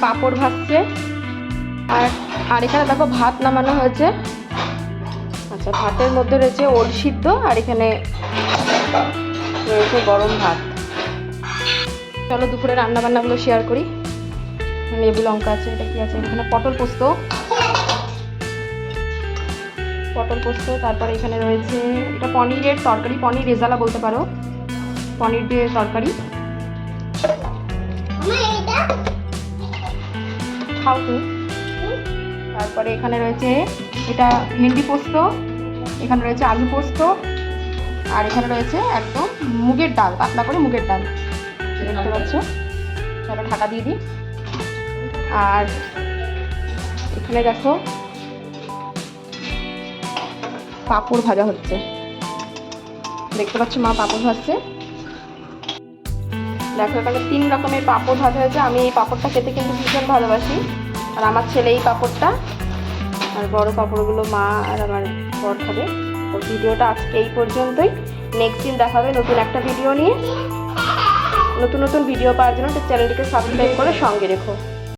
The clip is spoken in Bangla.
পাঁপড় ভাজছে। আর এখানে দেখো ভাত নামানো হয়েছে। আচ্ছা, ভাতের মধ্যে রয়েছে ওল সিদ্ধ, আর এখানে রয়েছে গরম ভাত। চলো দুপুরে রান্নাবান্নাগুলো শেয়ার করি। লেবু লঙ্কা আছে, এটা কি আছে, এখানে পটল পোস্ত। তারপরে এখানে রয়েছে এটা পনিরের তরকারি, পনির রেজালা বলতে পারো, পনির দিয়ে তরকারি। খাও তো। তারপরে এখানে রয়েছে এটা ভেন্ডি পোস্ত, এখানে রয়েছে আলু পোস্ত, আর এখানে রয়েছে একদম মুগের ডাল, পাতলা করে মুগের ডাল দেখতে পাচ্ছ। চলো ঢাকা দিয়ে দিই। আর এখানে দেখো পাঁপড় ভাজা হচ্ছে, দেখতে পাচ্ছ মা পাঁপড় ভাজছে। দেখো এখানে 3 রকমের পাঁপড় ভাজা হয়েছে। আমি এই পাঁপড়টা খেতে কিন্তু ভীষণ ভালোবাসি, আর আমার ছেলে এই পাঁপড়টা, আর বড় পাঁপড়গুলো মা আর আমার বর খাবে। তো ভিডিওটা আজকে এই পর্যন্তই। নেক্সট দিন দেখা হবে নতুন একটা ভিডিও নিয়ে। নতুন ভিডিও পাওয়ার জন্য চ্যানেলটিকে সাবস্ক্রাইব করে সঙ্গে রেখো।